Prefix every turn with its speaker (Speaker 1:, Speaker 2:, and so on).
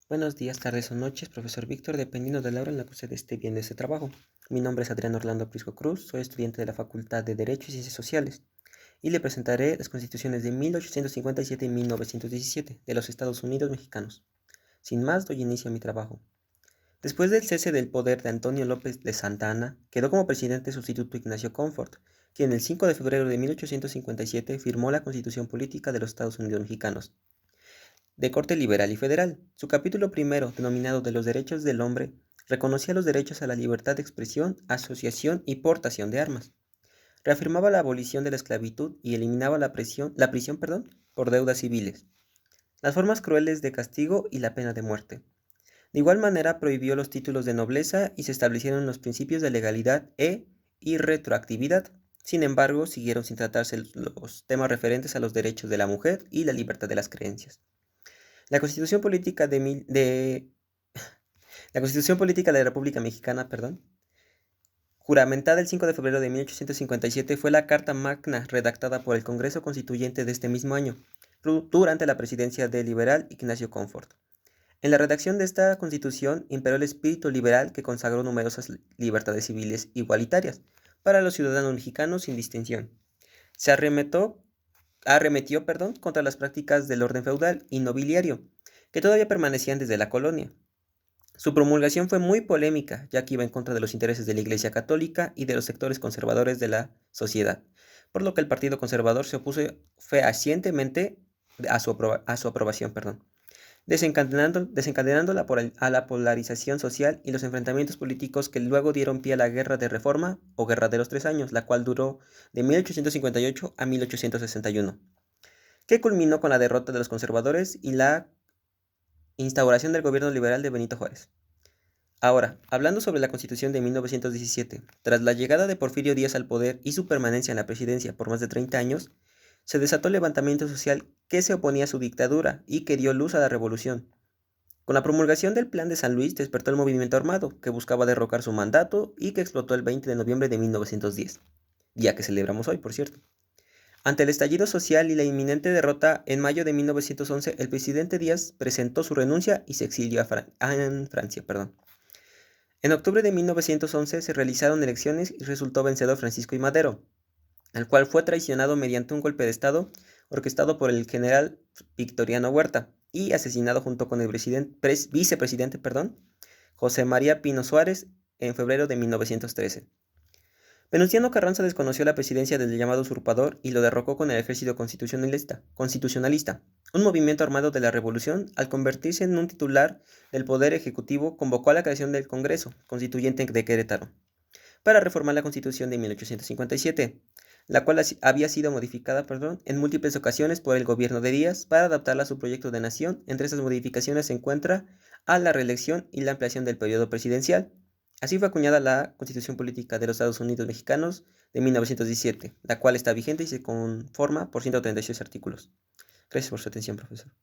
Speaker 1: Buenos días, tardes o noches, profesor Víctor, dependiendo de la hora en la que usted esté viendo este trabajo. Mi nombre es Adrián Orlando Prisco Cruz, soy estudiante de la Facultad de Derecho y Ciencias Sociales, y le presentaré las constituciones de 1857 y 1917 de los Estados Unidos mexicanos. Sin más, doy inicio a mi trabajo. Después del cese del poder de Antonio López de Santa Anna, quedó como presidente sustituto Ignacio Comfort, quien el 5 de febrero de 1857 firmó la Constitución Política de los Estados Unidos mexicanos, de corte liberal y federal. Su capítulo primero, denominado de los derechos del hombre, reconocía los derechos a la libertad de expresión, asociación y portación de armas. Reafirmaba la abolición de la esclavitud y eliminaba la prisión, por deudas civiles, las formas crueles de castigo y la pena de muerte. De igual manera prohibió los títulos de nobleza y se establecieron los principios de legalidad y retroactividad. Sin embargo, siguieron sin tratarse los temas referentes a los derechos de la mujer y la libertad de las creencias. La Constitución Política la Constitución Política de la República Mexicana, juramentada el 5 de febrero de 1857, fue la Carta Magna redactada por el Congreso Constituyente de este mismo año, durante la presidencia del liberal Ignacio Comfort. En la redacción de esta Constitución imperó el espíritu liberal que consagró numerosas libertades civiles igualitarias para los ciudadanos mexicanos sin distinción. Se arremetió contra las prácticas del orden feudal y nobiliario, que todavía permanecían desde la colonia. Su promulgación fue muy polémica, ya que iba en contra de los intereses de la Iglesia Católica y de los sectores conservadores de la sociedad, por lo que el Partido Conservador se opuso fehacientemente a su aprobación, desencadenando la polarización social y los enfrentamientos políticos que luego dieron pie a la Guerra de Reforma o Guerra de los 3 Años, la cual duró de 1858 a 1861, que culminó con la derrota de los conservadores y la instauración del gobierno liberal de Benito Juárez. Ahora, hablando sobre la Constitución de 1917, tras la llegada de Porfirio Díaz al poder y su permanencia en la presidencia por más de 30 años, se desató el levantamiento social que se oponía a su dictadura y que dio luz a la revolución. Con la promulgación del Plan de San Luis despertó el movimiento armado, que buscaba derrocar su mandato y que explotó el 20 de noviembre de 1910, día que celebramos hoy, por cierto. Ante el estallido social y la inminente derrota, en mayo de 1911, el presidente Díaz presentó su renuncia y se exilió en Francia. En octubre de 1911 se realizaron elecciones y resultó vencedor Francisco I. Madero, el cual fue traicionado mediante un golpe de Estado orquestado por el general Victoriano Huerta y asesinado junto con el vicepresidente José María Pino Suárez en febrero de 1913. Venustiano Carranza desconoció la presidencia del llamado usurpador y lo derrocó con el ejército constitucionalista, un movimiento armado de la revolución. Al convertirse en un titular del poder ejecutivo, convocó a la creación del Congreso Constituyente de Querétaro para reformar la Constitución de 1857, la cual había sido modificada en múltiples ocasiones por el gobierno de Díaz para adaptarla a su proyecto de nación. Entre esas modificaciones se encuentra a la reelección y la ampliación del periodo presidencial. Así fue acuñada la Constitución Política de los Estados Unidos Mexicanos de 1917, la cual está vigente y se conforma por 136 artículos. Gracias por su atención, profesor.